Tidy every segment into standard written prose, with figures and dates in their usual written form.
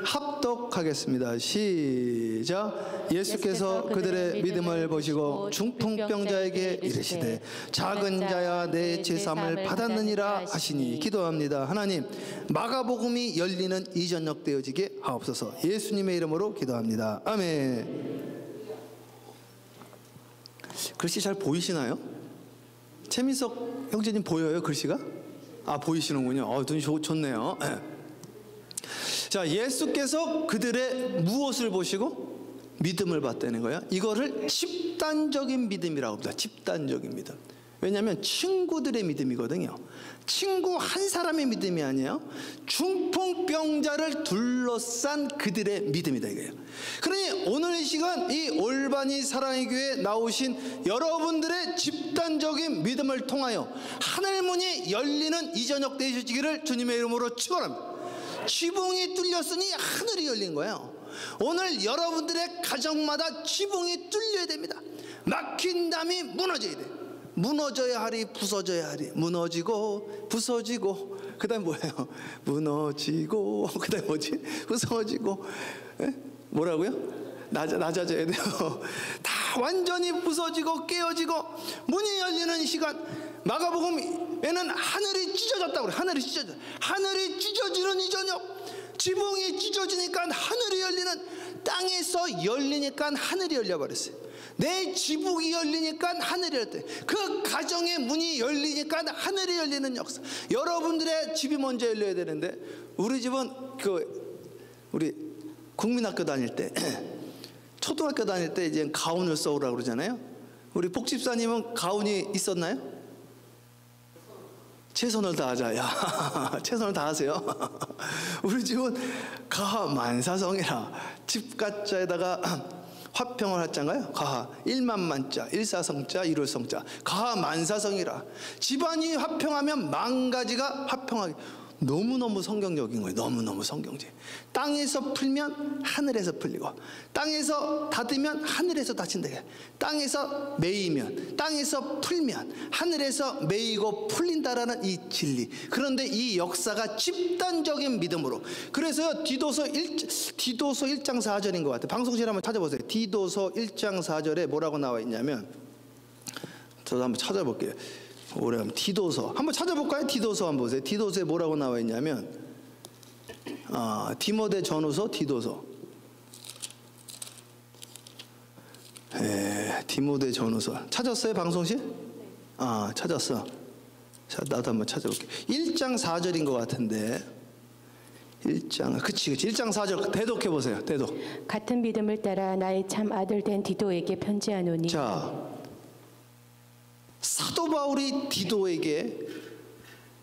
합독하겠습니다. 시작. 예수께서 그들의 믿음을 보시고 중풍병자에게 이르시되 작은 자야 내 제사함을 받았느니라 하시니 기도합니다. 하나님, 마가복음이 열리는 이 저녁 되어지게 하옵소서. 예수님의 이름으로 기도합니다. 아멘. 글씨 잘 보이시나요? 최민석 형제님 보여요, 글씨가? 아, 보이시는군요. 눈이 좋네요. 자, 예수께서 그들의 무엇을 보시고 믿음을 봤다는 거예요. 이거를 집단적인 믿음이라고 합니다. 집단적인 믿음. 왜냐하면 친구들의 믿음이거든요. 친구 한 사람의 믿음이 아니에요. 중풍병자를 둘러싼 그들의 믿음이다 이거예요. 그러니 오늘 이 시간 이 올바니 사랑의 교회에 나오신 여러분들의 집단적인 믿음을 통하여 하늘문이 열리는 이 저녁 되시기를 주님의 이름으로 축원합니다. 지붕이 뚫렸으니 하늘이 열린 거예요. 오늘 여러분들의 가정마다 지붕이 뚫려야 됩니다. 막힌 담이 무너져야 돼. 무너져야 하리, 부서져야 하리. 무너지고 부서지고, 그 다음에 뭐예요? 무너지고, 그 다음에 뭐지? 부서지고, 뭐라고요? 낮아져야 돼요. 다 완전히 부서지고 깨어지고 문이 열리는 시간, 마가복음에는 하늘이 찢어졌다고 그래. 하늘이 찢어져. 하늘이 찢어지는 이 저녁, 지붕이 찢어지니까 하늘이 열리는, 땅에서 열리니까 하늘이 열려버렸어요. 내 지붕이 열리니까 하늘이 열렸대. 그 가정의 문이 열리니까 하늘이 열리는 역사. 여러분들의 집이 먼저 열려야 되는데, 우리 집은 우리 국민학교 다닐 때 초등학교 다닐 때 이제 가운을 써오라고 그러잖아요. 우리 복집사님은 가운이 있었나요? 최선을 다하자. 야, 최선을 다하세요. 우리 집은 가만사성이라 집가자에다가 화평을 하자인가요? 가 일만만자, 일사성자, 일월성자, 가만사성이라. 집안이 화평하면 만 가지가 화평하게. 너무너무 성경적인 거예요. 너무너무 성경적. 땅에서 풀면 하늘에서 풀리고, 땅에서 닫으면 하늘에서 닫힌다. 땅에서 매이면, 땅에서 풀면 하늘에서 매이고 풀린다라는 이 진리. 그런데 이 역사가 집단적인 믿음으로. 그래서 디도서 1장 4절인 것 같아요. 방송실 한번 찾아보세요. 디도서 1장 4절에 뭐라고 나와 있냐면, 저도 한번 찾아볼게요. 오래하면 디도서 한번 찾아볼까요? 디도서 한번 보세요. 디도서에 뭐라고 나와 있냐면, 디모데 전후서, 디도서. 디모데 전후서 찾았어요, 방송실? 찾았어. 자, 나도 한번 찾아볼게. 1장 4절인 것 같은데. 1장, 그치 1장 4절 대독해 보세요. 대독. 같은 믿음을 따라 나의 참 아들 된 디도에게 편지하노니. 자, 사도 바울이 디도에게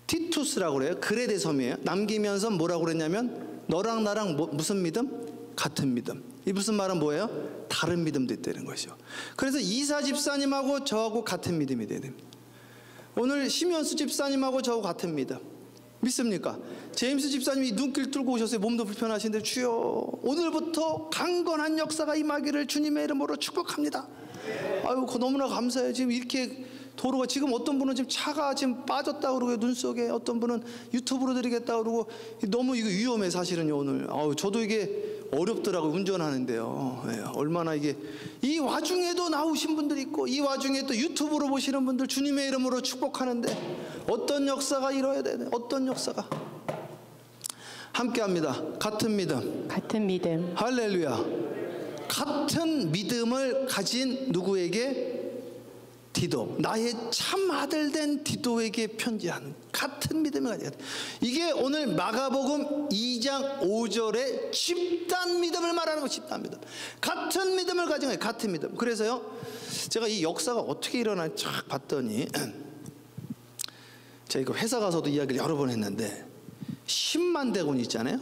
티투스라고 그래요. 그레데 섬이에요. 남기면서 뭐라고 그랬냐면, 너랑 나랑 무슨 믿음? 같은 믿음. 이 무슨 말은 뭐예요? 다른 믿음도 있다는 것이죠. 그래서 이사 집사님하고 저하고 같은 믿음이 돼야 됩니다. 오늘 심현수 집사님하고 저하고 같은 믿음 믿습니까? 제임스 집사님이 눈길 뚫고 오셨어요. 몸도 불편하신데, 주여 오늘부터 강건한 역사가 임하기를 주님의 이름으로 축복합니다. 아유, 너무나 감사해요. 지금 이렇게 도로가, 지금 어떤 분은 지금 차가 지금 빠졌다 그러고, 눈 속에 어떤 분은 유튜브로 드리겠다 그러고, 너무 이거 위험해 사실은요. 오늘 저도 이게 어렵더라고요, 운전하는데요. 얼마나 이게, 이 와중에도 나오신 분들이 있고, 이 와중에 또 유튜브로 보시는 분들 주님의 이름으로 축복하는데, 어떤 역사가 이뤄야 되네. 어떤 역사가. 함께합니다. 같은 믿음. 같은 믿음. 할렐루야. 같은 믿음을 가진 누구에게? 디도, 나의 참 아들 된 디도에게 편지하는 같은 믿음을 가져야 돼. 이게 오늘 마가복음 2장 5절의 집단 믿음을 말하는 거. 집단 믿음. 같은 믿음을 가진 거예요. 같은 믿음. 그래서요, 제가 이 역사가 어떻게 일어나는지 쫙 봤더니, 제가 이거 회사 가서도 이야기를 여러 번 했는데, 10만 대군 있잖아요.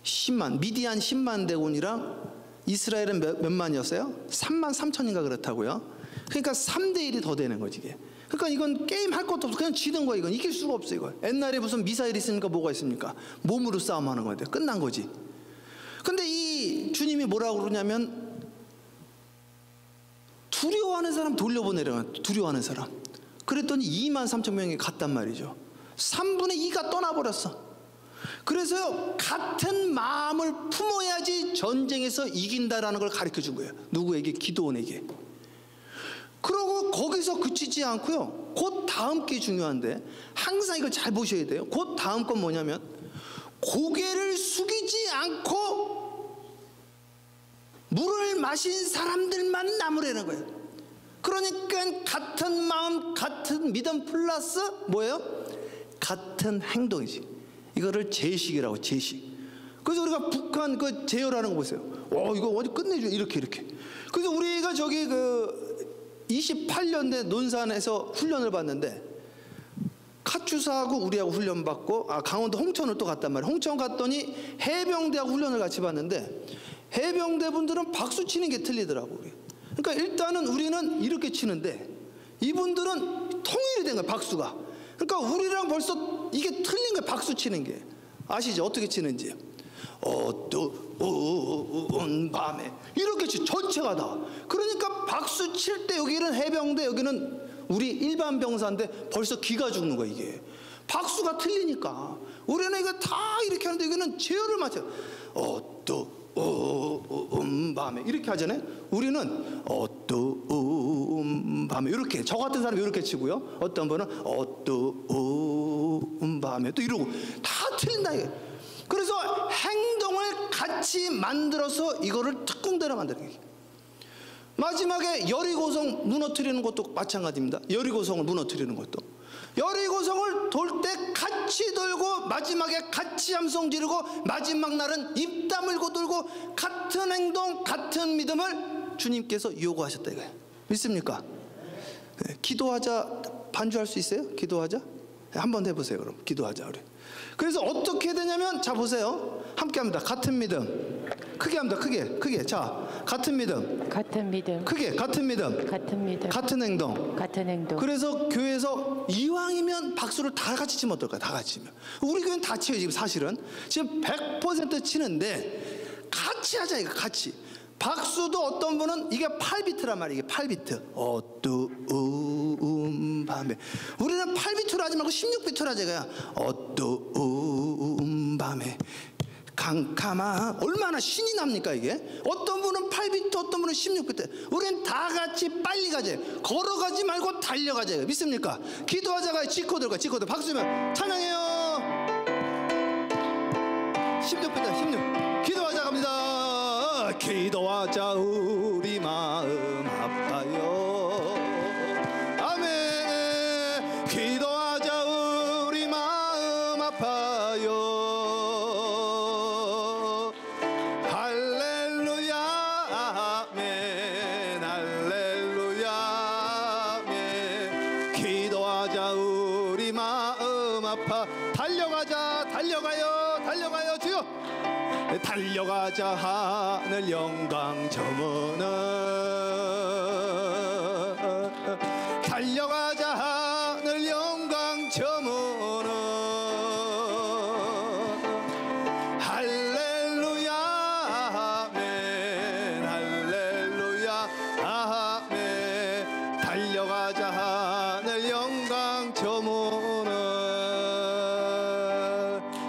10만, 미디안 10만 대군이랑 이스라엘은 몇 만이었어요? 3만 3천인가 그렇다고요. 그러니까 3대1이 더 되는 거지 이게. 그러니까 이건 게임 할 것도 없어. 그냥 지는 거야. 이건 이길 수가 없어. 이거 옛날에 무슨 미사일 있으니까 뭐가 있습니까? 몸으로 싸움하는 건데 끝난 거지. 근데 이 주님이 뭐라고 그러냐면, 두려워하는 사람 돌려보내라. 두려워하는 사람. 그랬더니 2만 3천 명이 갔단 말이죠. 3분의 2가 떠나버렸어. 그래서요, 같은 마음을 품어야지 전쟁에서 이긴다라는 걸 가르쳐 준 거예요. 누구에게? 기도원에게. 그러고 거기서 그치지 않고요, 곧 다음 게 중요한데, 항상 이걸 잘 보셔야 돼요. 곧 다음 건 뭐냐면, 고개를 숙이지 않고 물을 마신 사람들만 남으라는 거예요. 그러니까 같은 마음, 같은 믿음 플러스 뭐예요? 같은 행동이지. 이거를 제식이라고, 제식. 그래서 우리가 북한 그 제어라는 거 보세요. 이거 어디 끝내줘. 이렇게. 그래서 우리가 저기 28년대 논산에서 훈련을 받는데, 카투사하고 우리하고 훈련 받고, 강원도 홍천을 또 갔단 말이에요. 홍천 갔더니 해병대하고 훈련을 같이 받는데, 해병대 분들은 박수 치는 게 틀리더라고. 그러니까 일단은 우리는 이렇게 치는데 이분들은 통일이 된 거야, 박수가. 그러니까 우리랑 벌써 이게 틀린 거야, 박수 치는 게. 아시죠? 어떻게 치는지. 어두운 밤에 이렇게 전체가 다. 그러니까 박수 칠 때 여기는 해병대, 여기는 우리 일반 병사인데 벌써 기가 죽는 거야. 이게 박수가 틀리니까. 우리는 이거 다 이렇게 하는데 여기는 제어를 맞춰. 어두운 밤에 이렇게 하잖아요. 우리는 어두운 밤에 이렇게, 저 같은 사람이 이렇게 치고요, 어떤 분은 어두운 밤에 또 이러고. 다 틀린다 이게. 그래서 행동을 같이 만들어서 이거를 특공대로 만드는 거예요. 마지막에 여리고성 무너뜨리는 것도 마찬가지입니다. 여리고성을 무너뜨리는 것도, 여리고성을 돌 때 같이 돌고 마지막에 같이 함성 지르고 마지막 날은 입 다물고 돌고, 같은 행동, 같은 믿음을 주님께서 요구하셨다 이거예요. 믿습니까? 네, 기도하자 반주할 수 있어요? 기도하자? 네, 한번 해보세요. 그럼 기도하자 우리. 그래서 어떻게 되냐면, 자 보세요. 함께 합니다. 같은 믿음. 크게 합니다. 크게. 자, 같은 믿음. 같은 믿음. 크게. 같은 믿음. 같은 믿음. 같은 행동. 같은 행동. 그래서 교회에서 이왕이면 박수를 다 같이 치면 어떨까요? 다 같이 치면. 우리 교회는 다 치요 지금. 사실은 지금 100% 치는데 같이 하자 이거. 같이. 박수도 어떤 분은 이게 8비트란 말이에요. 이게 8비트. 어두운 밤에. 우리는 8비트로 하지 말고 16비트로 하자 이거야. 어두운 밤에 캄캄한. 얼마나 신이 납니까 이게? 어떤 분은 8비트, 어떤 분은 16비트. 우리는 다 같이 빨리 가자. 걸어가지 말고 달려가자. 믿습니까? 기도하자가 지코들과 지코들. 박수면 찬양해요. 16비트 16. 기도하자 갑니다. 기도하자 우리 마음 아파요. 아멘. 기도하자 우리 마음 아파요. 할렐루야 아멘. 할렐루야 아멘. 기도하자 우리 마음 아파. 달려가자. 달려가요 주여. 달려가자 하늘 영광 저무는. 달려가자 하늘 영광 저무는. 할렐루야 아멘. 할렐루야 아멘. 달려가자 하늘 영광 저무는.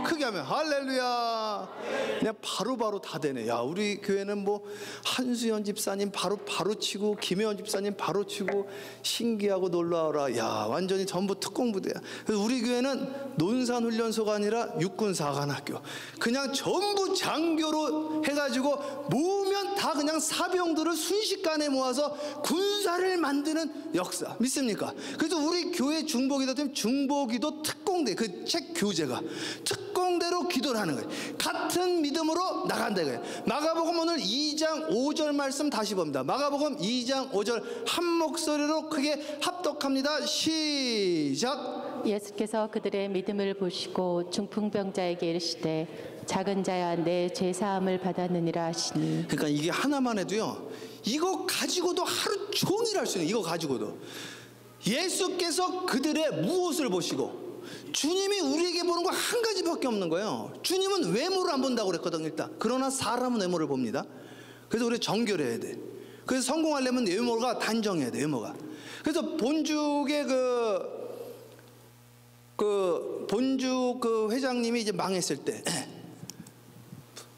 크게 하면 할렐루야. 그냥 바로바로 다 되네. 야, 우리 교회는 뭐 한수연 집사님 바로 치고, 김혜원 집사님 바로 치고, 신기하고 놀라워라. 야, 완전히 전부 특공부대야. 그래서 우리 교회는 논산훈련소가 아니라 육군사관학교. 그냥 전부 장교로 해가지고 모으면 다 그냥 사병들을 순식간에 모아서 군사를 만드는 역사. 믿습니까? 그래서 우리 교회 중보기도 되면 중보기도 특공대, 그 책 교재가 특공대로 기도를 하는 거예요. 같은 믿음으로 나간다 이거예요. 마가복음 오늘 2장 5절 말씀 다시 봅니다. 마가복음 2장 5절 한 목소리로 크게 합독합니다. 시작. 예수께서 그들의 믿음을 보시고 중풍병자에게 이르시되 작은 자야 내 죄 사함을 받았느니라 하시니. 그러니까 이게 하나만 해도요, 이거 가지고도 하루 종일 할 수 있는, 이거 가지고도. 예수께서 그들의 무엇을 보시고, 주님이 우리에게 보는 거 한 가지밖에 없는 거예요. 주님은 외모를 안 본다고 그랬거든요. 일단. 그러나 사람은 외모를 봅니다. 그래서 우리 정결해야 돼. 그래서 성공하려면 외모가 단정해야 돼. 외모가. 그래서 본죽의 그 본주 그 회장님이 이제 망했을 때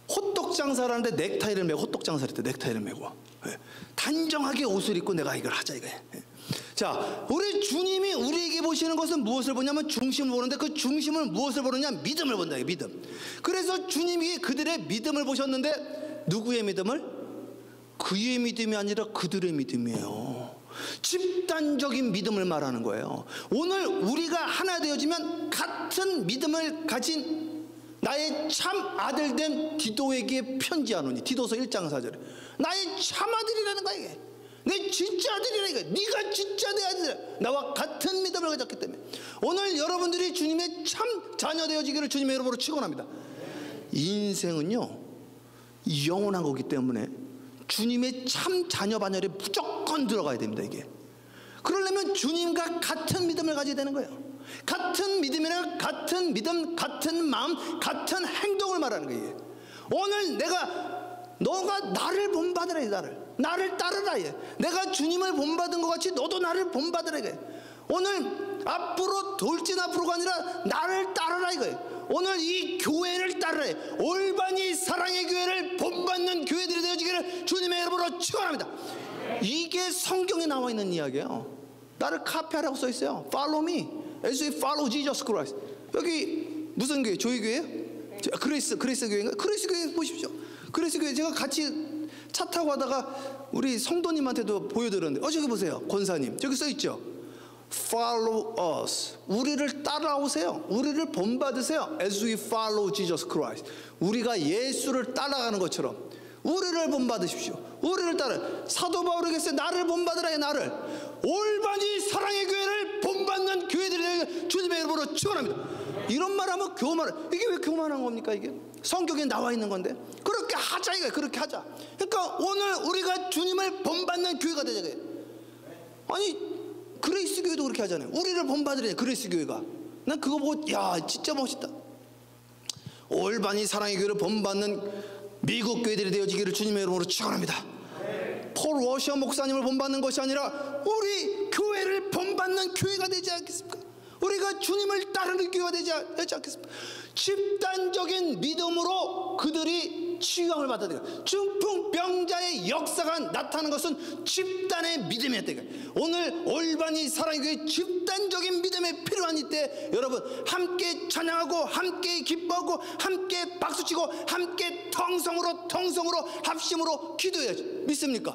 호떡 장사를 하는데 넥타이를 메고, 호떡 장사를 할 때 넥타이를 메고 단정하게 옷을 입고 내가 이걸 하자 이거예요. 자, 우리 주님이 우리에게 보시는 것은 무엇을 보냐면 중심을 보는데, 그 중심을 무엇을 보느냐? 믿음을 본다. 믿음. 그래서 주님이 그들의 믿음을 보셨는데, 누구의 믿음을? 그의 믿음이 아니라 그들의 믿음이에요. 집단적인 믿음을 말하는 거예요. 오늘 우리가 하나 되어지면 같은 믿음을 가진 나의 참 아들된 디도에게 편지하노니, 디도서 1장 4절에 나의 참 아들이라는 거야. 이게 내 진짜 아들이라 이거. 네가 진짜 내 아들이라. 나와 같은 믿음을 가졌기 때문에 오늘 여러분들이 주님의 참 자녀 되어지기를 주님의 이름으로 축원합니다. 인생은요 영원한 거기 때문에 주님의 참 자녀 반열에 무조건 들어가야 됩니다. 이게 그러려면 주님과 같은 믿음을 가져야 되는 거예요. 같은 믿음이나 같은 믿음, 같은 마음, 같은 행동을 말하는 거예요. 오늘 너가 나를 본받으라. 나를 따르라. 내가 주님을 본받은 것 같이 너도 나를 본받으라. 오늘 앞으로 돌진 앞으로가 아니라 나를 따르라 이거예요. 오늘 이 교회를 따르라. 올바니 사랑의 교회를 본받는 교회들이 되어지기를 주님의 이름으로 축원합니다. 이게 성경에 나와 있는 이야기예요. 나를 카피하라고 써 있어요. Follow me as we follow Jesus Christ. 여기 무슨 교회? 조이교회요? 그리스 교회인가요? 그리스 교회 보십시오. 그리스 교회 제가 같이 차 타고 가다가 우리 성도님한테도 보여드렸는데, 저기 보세요. 권사님 저기 써 있죠. Follow us. 우리를 따라오세요. 우리를 본받으세요. As we follow Jesus Christ. 우리가 예수를 따라가는 것처럼 우리를 본받으십시오. 우리를 따라. 사도 바울에게 했어요. 나를 본받으라. 나를. 올바니 사랑의 교회를 본받는 교회들이 주님의 이름으로 축원합니다. 이런 말하면 교만. 이게 왜 교만한 겁니까? 이게 성경에 나와 있는 건데 그렇게 하자 이거예요. 그렇게 하자. 그러니까 오늘 우리가 주님을 본받는 교회가 되자. 아니 그레이스 교회도 그렇게 하잖아요. 우리를 본받으래. 그레이스 교회가. 난 그거 보고 야 진짜 멋있다. 올바니 사랑의 교회를 본받는 미국 교회들이 되어지기를 주님의 이름으로 축원합니다. 폴 워셔 목사님을 본받는 것이 아니라 우리 교회를 본받는 교회가 되지 않겠습니까? 우리가 주님을 따르는 교회가 되지 않겠습니까? 집단적인 믿음으로 그들이 치유함을 받아들여요. 중풍병자의 역사가 나타나는 것은 집단의 믿음이었다. 오늘 올바니 사랑의 교회 집단적인 믿음이 필요한 이때 여러분 함께 찬양하고 함께 기뻐하고 함께 박수치고 함께 통성으로 합심으로 기도해야지. 믿습니까?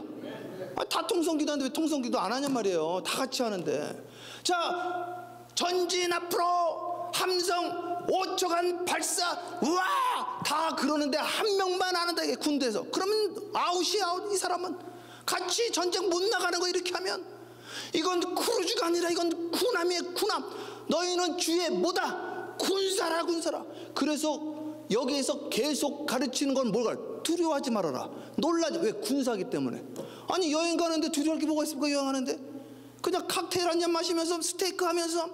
다 통성기도하는데 왜 통성기도 안 하냔 말이에요. 다 같이 하는데. 자, 전진 앞으로 함성 5초간 발사 와 다 그러는데 한 명만 안 한다. 군대에서. 그러면 아웃이야 아웃. 이 사람은 같이 전쟁 못 나가는 거. 이렇게 하면 이건 크루즈가 아니라 이건 군함이에요. 군함. 너희는 주의 뭐다? 군사라. 그래서 여기에서 계속 가르치는 건 뭘까? 두려워하지 말아라. 놀라지. 왜? 군사기 때문에. 아니 여행 가는데 두려울 게 뭐가 있습니까? 여행하는데 그냥 칵테일 한 잔 마시면서 스테이크 하면서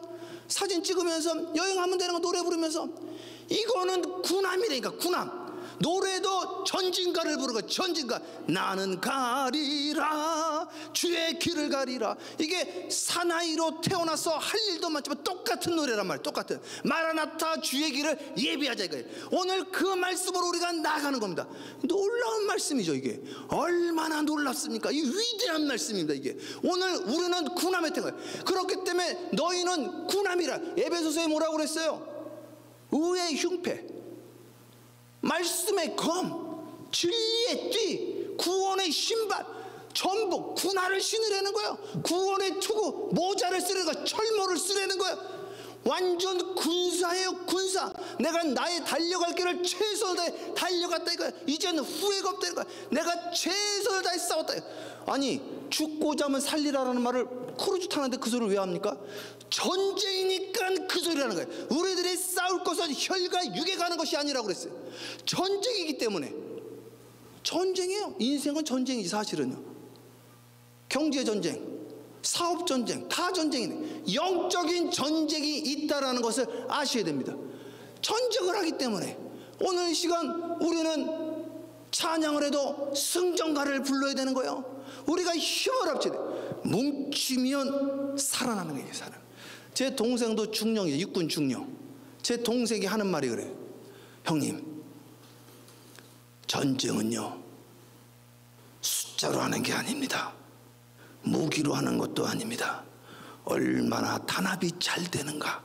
사진 찍으면서 여행하면 되는 거. 노래 부르면서. 이거는 군함이라니까. 군함. 노래도 전진가를 부르고 전진가. 나는 가리라 주의 길을 가리라. 이게 사나이로 태어나서 할 일도 많지만 똑같은 노래란 말이에요. 똑같은. 마라나타 주의 길을 예비하자 이거예요. 오늘 그 말씀으로 우리가 나가는 겁니다. 놀라운 말씀이죠. 이게 얼마나 놀랍습니까? 이 위대한 말씀입니다. 이게 오늘 우리는 군함의 태거예요. 그렇기 때문에 너희는 군함이라. 에베소서에 뭐라고 그랬어요? 의의 흉패, 말씀의 검, 진리의 띠, 구원의 신발, 전부 군화를 신으라는 거예요. 구원의 투구, 모자를 쓰라는 거예요. 철모를 쓰라는 거예요. 완전 군사예요. 군사. 내가 나의 달려갈 길을 최선을 다해 달려갔다 이거야. 이제는 후회가 없다는 거야. 내가 최선을 다해 싸웠다. 아니 죽고자 하면 살리라라는 말을 크루즈 타는데 그 소리를 왜 합니까? 전쟁이니까 그 소리라는 거예요. 우리들이 싸울 것은 혈과 육에 가는 것이 아니라고 그랬어요. 전쟁이기 때문에. 전쟁이에요. 인생은 전쟁이지 사실은요. 경제 전쟁, 사업 전쟁, 다 전쟁이네. 영적인 전쟁이 있다라는 것을 아셔야 됩니다. 전쟁을 하기 때문에 오늘 이 시간 우리는 찬양을 해도 승전가를 불러야 되는 거예요. 우리가 힘을 합쳐야 돼. 뭉치면 살아나는 거예요. 제 동생도 중령이에요. 육군 중령. 제 동생이 하는 말이 그래요. 형님, 전쟁은요 숫자로 하는 게 아닙니다. 무기로 하는 것도 아닙니다. 얼마나 단합이 잘 되는가.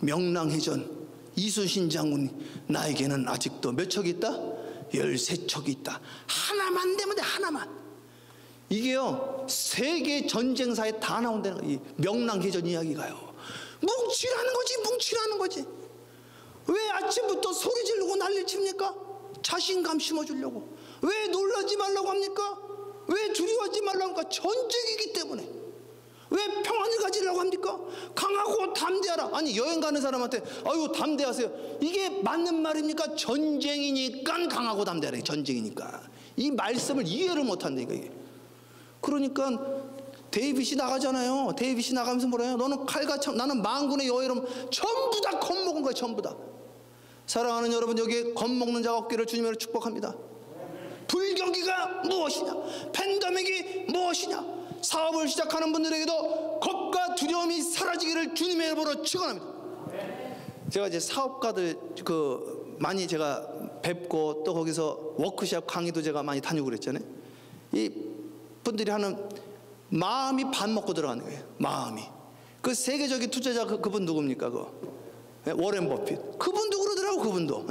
명랑해전 이순신 장군 나에게는 아직도 몇 척이 있다? 13척이 있다. 하나만 되면 돼. 하나만. 이게요 세계 전쟁사에 다 나온다는 거예요. 이 명랑해전 이야기가요. 뭉치라는 거지. 뭉치라는 거지. 왜 아침부터 소리 지르고 난리를 칩니까? 자신감 심어주려고. 왜 놀라지 말라고 합니까? 왜 두려워하지 말라고 합니까? 전쟁이기 때문에. 왜 평안을 가지려고 합니까? 강하고 담대하라. 아니 여행 가는 사람한테 아유 담대하세요. 이게 맞는 말입니까? 전쟁이니까 강하고 담대하라. 전쟁이니까. 이 말씀을 이해를 못한다니까 이게. 그러니까 데이빗이 나가잖아요. 데이빗이 나가면서 뭐래요? 너는 칼과 참, 나는 만군의 여호와름 전부 다 겁먹은 거예요. 전부 다. 사랑하는 여러분, 여기에 겁먹는 자가 없기를 주님으로 축복합니다. 불경기가 무엇이냐, 팬데믹이 무엇이냐, 사업을 시작하는 분들에게도 겁과 두려움이 사라지기를 주님의 이름으로 축원합니다. 제가 이제 사업가들 많이 제가 뵙고 또 거기서 워크숍 강의도 제가 많이 다니고 그랬잖아요. 이 분들이 하는 마음이 밥 먹고 들어가는 거예요. 마음이. 그 세계적인 투자자 그분 누굽니까? 워렌 버핏. 그분도 그러더라고. 그분도.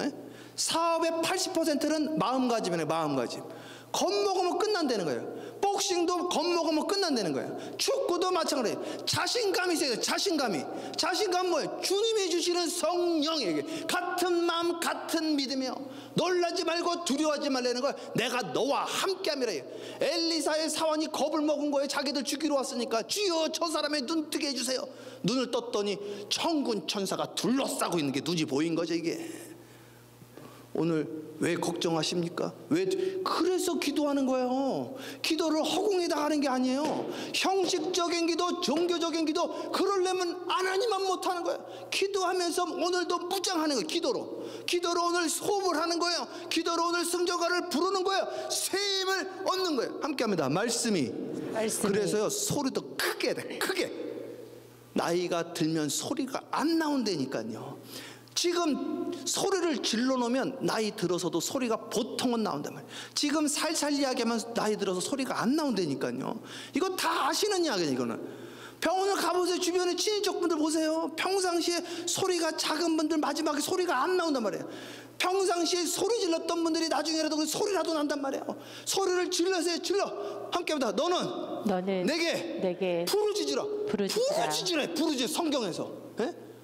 사업의 80%는 마음가짐이에요. 마음가짐. 겁먹으면 끝난다는 거예요. 복싱도 겁먹으면 끝난다는 거예요. 축구도 마찬가지예요. 자신감이 있어야 돼요. 자신감이. 자신감 뭐예요? 주님이 주시는 성령에게 같은 마음 같은 믿음이요. 놀라지 말고 두려워하지 말라는 걸 내가 너와 함께함이라 해요. 엘리사의 사환이 겁을 먹은 거예요. 자기들 죽이러 왔으니까 주여 저 사람의 눈 뜨게 해주세요. 눈을 떴더니 천군 천사가 둘러싸고 있는 게 눈이 보인 거죠. 이게 오늘 왜 걱정하십니까? 왜? 그래서 기도하는 거예요. 기도를 허공에다 하는 게 아니에요. 형식적인 기도, 종교적인 기도, 그러려면 하나님만 못하는 거예요. 기도하면서 오늘도 무장하는 거예요. 기도로 오늘 호흡을 하는 거예요. 기도로 오늘 승전가를 부르는 거예요. 새 힘을 얻는 거예요. 함께합니다. 말씀이. 그래서요 소리도 크게 해야 돼. 크게. 나이가 들면 소리가 안 나온다니까요. 지금 소리를 질러놓으면 나이 들어서도 소리가 보통은 나온단 말이에요. 지금 살살 이야기하면 나이 들어서 소리가 안 나온다니까요. 이거 다 아시는 이야기예요. 이거는 병원을 가보세요. 주변에 친인척분들 보세요. 평상시에 소리가 작은 분들 마지막에 소리가 안 나온단 말이에요. 평상시에 소리 질렀던 분들이 나중에라도 소리라도 난단 말이에요. 소리를 질러세요. 질러. 함께합니다. 너는 내게 부르짖으라. 부르짖으라. 성경에서.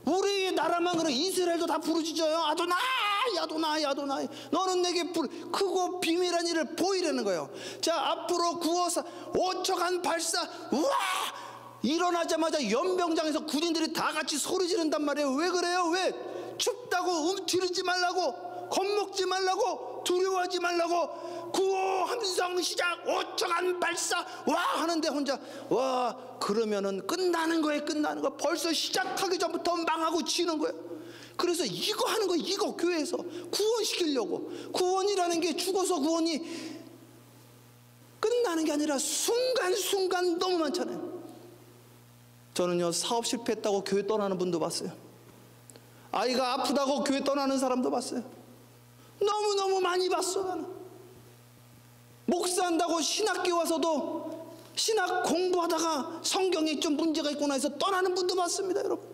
우리 나라만 그래. 이스라엘도 다 부르짖어요. 아도나이. 너는 내게 크고 비밀한 일을 보이라는 거예요. 자, 앞으로 구워서 5초간 발사. 우와! 일어나자마자 연병장에서 군인들이 다 같이 소리 지른단 말이에요. 왜 그래요? 왜? 춥다고 움츠리지 말라고, 겁먹지 말라고, 두려워하지 말라고. 구호 함성 시작. 5초간 발사. 와 하는데 혼자 와 그러면은 끝나는 거예요. 벌써 시작하기 전부터 망하고 지는 거예요. 그래서 이거 하는 거예요. 이거 교회에서 구원시키려고. 구원이라는 게 죽어서 구원이 끝나는 게 아니라 순간순간 너무 많잖아요. 저는요 사업 실패했다고 교회 떠나는 분도 봤어요. 아이가 아프다고 교회 떠나는 사람도 봤어요. 너무너무 많이 봤어. 나는 목사한다고 신학교 와서도 신학 공부하다가 성경에 좀 문제가 있구나 해서 떠나는 분도 봤습니다. 여러분,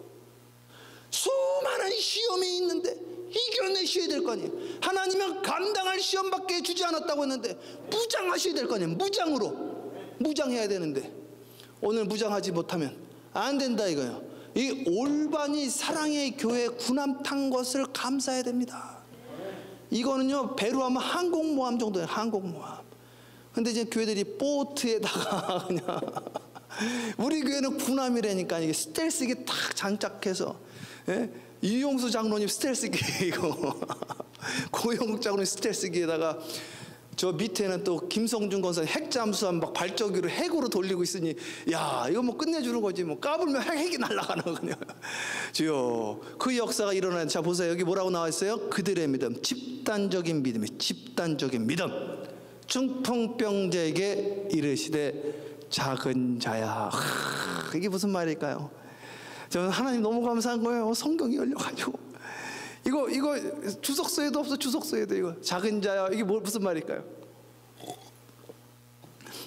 수많은 시험이 있는데 이겨내셔야 될 거 아니에요. 하나님은 감당할 시험밖에 주지 않았다고 했는데 무장하셔야 될 거 아니에요. 무장해야 되는데 오늘 무장하지 못하면 안 된다 이거예요. 이 올바니 사랑의 교회 군함 탄 것을 감사해야 됩니다. 이거는요 배로 하면 항공모함 정도예요. 항공모함. 근데 이제 교회들이 보트에다가 그냥 우리 교회는 군함이라니까 이게 스텔스기 탁 장착해서 이용수 장로님 스텔스기 이거 고영국 장로님 스텔스기에다가 저 밑에는 또 김성준 건설 핵잠수함 막 발전기로 핵으로 돌리고 있으니 야 이거 뭐 끝내주는 거지 뭐 까불면 핵이 날아가는 거군요. 주여 그 역사가 일어나는 자 보세요. 여기 뭐라고 나와 있어요? 그들의 믿음 집단적인 믿음이 집단적인 믿음 중풍병자에게 이르시되 작은 자야. 이게 무슨 말일까요? 저는 하나님 너무 감사한 거예요. 성경이 열려가지고 이거 주석서에도 없어. 주석서에도 이거 작은 자야, 이게 무슨 말일까요?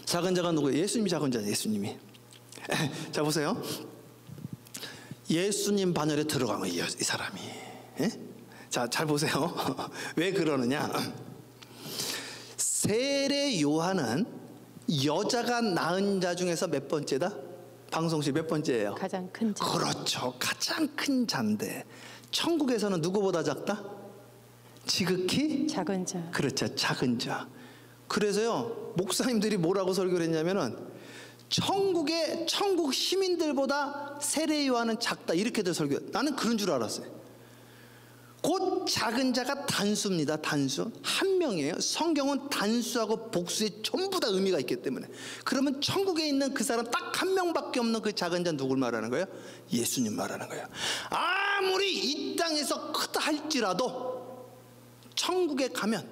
작은 자가 누구예요? 예수님이 작은 자예요. 예수님이. 자 보세요. 예수님 반열에 들어간 거예요, 이 사람이. 예? 자, 잘 보세요. 왜 그러느냐? 세례 요한은 여자가 낳은 자 중에서 몇 번째다? 방송실 몇 번째예요? 가장 큰 자. 그렇죠. 가장 큰 자인데 천국에서는 누구보다 작다? 지극히 작은 자. 그렇죠. 작은 자. 그래서요, 목사님들이 뭐라고 설교를 했냐면은 천국 시민들보다 세례 요한은 작다, 이렇게들 설교. 나는 그런 줄 알았어요. 곧 작은 자가 단수입니다. 단수. 한 명이에요. 성경은 단수하고 복수에 전부 다 의미가 있기 때문에. 그러면 천국에 있는 그 사람 딱 한 명밖에 없는 그 작은 자 누굴 말하는 거예요? 예수님 말하는 거예요. 아무리 이 땅에서 크다 할지라도 천국에 가면,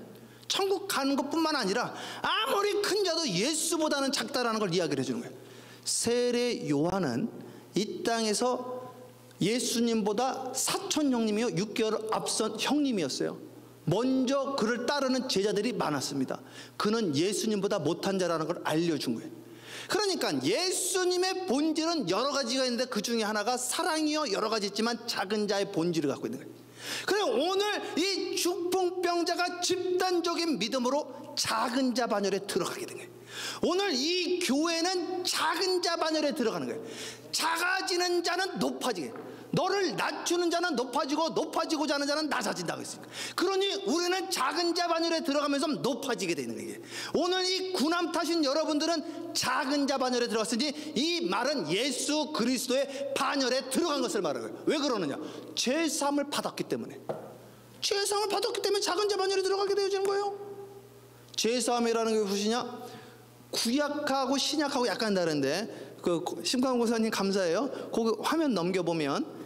천국 가는 것뿐만 아니라 아무리 큰 자도 예수보다는 작다라는 걸 이야기를 해주는 거예요. 세례 요한은 이 땅에서 예수님보다 사촌 형님이요, 6개월 앞선 형님이었어요. 먼저 그를 따르는 제자들이 많았습니다. 그는 예수님보다 못한 자라는 걸 알려준 거예요. 그러니까 예수님의 본질은 여러 가지가 있는데 그 중에 하나가 사랑이요, 여러 가지 있지만 작은 자의 본질을 갖고 있는 거예요. 그래, 오늘 이 중풍병자가 집단적인 믿음으로 작은 자 반열에 들어가게 된 거예요. 오늘 이 교회는 작은 자 반열에 들어가는 거예요. 작아지는 자는 높아지게, 너를 낮추는 자는 높아지고 높아지고자 하는 자는 낮아진다고 했습니다. 그러니 우리는 작은 자 반열에 들어가면서 높아지게 되는 거예요. 오늘 이 구남 타신 여러분들은 작은 자 반열에 들어갔으니 이 말은 예수 그리스도의 반열에 들어간 것을 말하는 거예요. 왜 그러느냐? 죄사함을 받았기 때문에. 죄사함을 받았기 때문에 작은 자 반열에 들어가게 되어지는 거예요. 죄사함이라는 게 무엇이냐? 구약하고 신약하고 약간 다른데, 그 심광 고사님 감사해요. 거기 화면 넘겨보면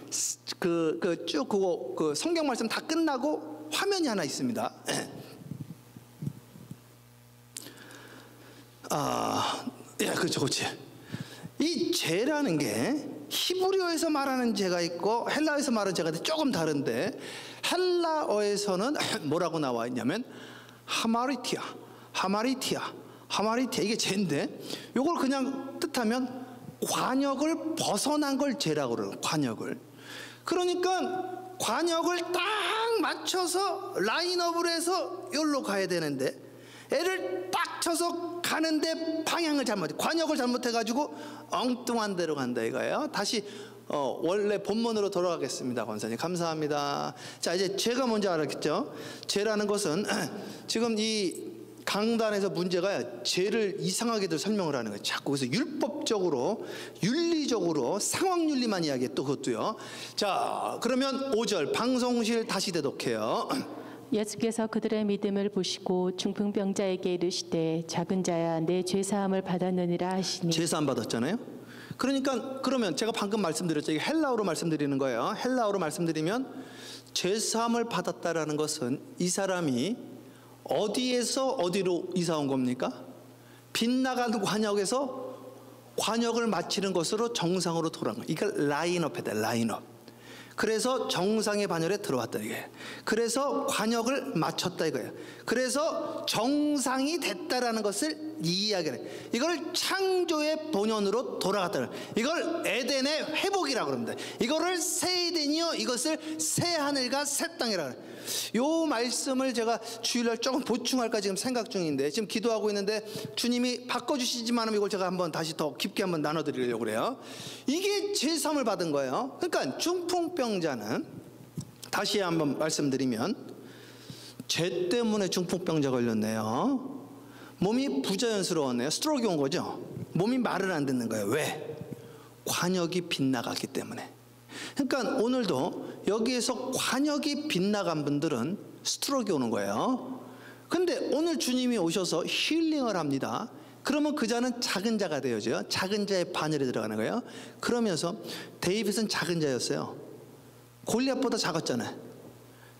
쭉 그거 성경 말씀 다 끝나고 화면이 하나 있습니다. 그렇죠, 그렇지. 이 죄라는 게 히브리어에서 말하는 죄가 있고 헬라어에서 말하는 죄가 조금 다른데, 헬라어에서는 뭐라고 나와 있냐면 하마리티아 이게 죄인데, 이걸 그냥 뜻하면 관역을 벗어난 걸 죄라고 그래요. 관역을. 그러니까 관역을 딱 맞춰서 라인업을 해서 여기로 가야 되는데 애를 딱 쳐서 가는데 방향을 잘못, 관역을 잘못해가지고 엉뚱한 데로 간다 이거예요. 다시 원래 본문으로 돌아가겠습니다. 권사님 감사합니다. 자, 이제 죄가 뭔지 알았겠죠? 죄라는 것은 지금 이 강단에서 문제가 죄를 이상하게도 설명을 하는 거예요. 자꾸 그래서 율법적으로, 윤리적으로, 상황윤리만 이야기해. 또 그것도요. 자, 그러면 5절 방송실 다시 대독해요. 예수께서 그들의 믿음을 보시고 중풍병자에게 이르시되 작은 자야 내 죄사함을 받았느니라 하시니. 죄사함 받았잖아요. 그러니까 그러면 제가 방금 말씀드렸죠. 이게 헬라어로 말씀드리는 거예요. 헬라어로 말씀드리면 죄사함을 받았다라는 것은 이 사람이 어디에서 어디로 이사 온 겁니까? 빗나가는 관역에서 관역을 마치는 것으로 정상으로 돌아간 거예요. 이걸 라인업이다, 라인업. 그래서 정상의 반열에 들어왔다 이게. 그래서 관역을 맞췄다 이거예요. 그래서 정상이 됐다라는 것을 이야기를 해요. 이걸 창조의 본연으로 돌아갔다. 이걸 에덴의 회복이라고 합니다. 이거를 새 에덴이요, 이것을 새 하늘과 새 땅이라고 해요. 요 말씀을 제가 주일날 조금 보충할까 지금 생각 중인데, 지금 기도하고 있는데 주님이 바꿔주시지만 이걸 제가 한번 다시 더 깊게 한번 나눠드리려고 그래요. 이게 죄사함을 받은 거예요. 그러니까 중풍병자는 다시 한번 말씀드리면 죄 때문에 중풍병자 걸렸네요. 몸이 부자연스러웠네요. 스트로크 온 거죠. 몸이 말을 안 듣는 거예요. 왜? 관역이 빗나갔기 때문에. 그러니까 오늘도 여기에서 관역이 빗나간 분들은 스트로크 오는 거예요. 근데 오늘 주님이 오셔서 힐링을 합니다. 그러면 그 자는 작은 자가 되어져요. 작은 자의 반열에 들어가는 거예요. 그러면서 데이빗은 작은 자였어요. 골리앗보다 작았잖아요.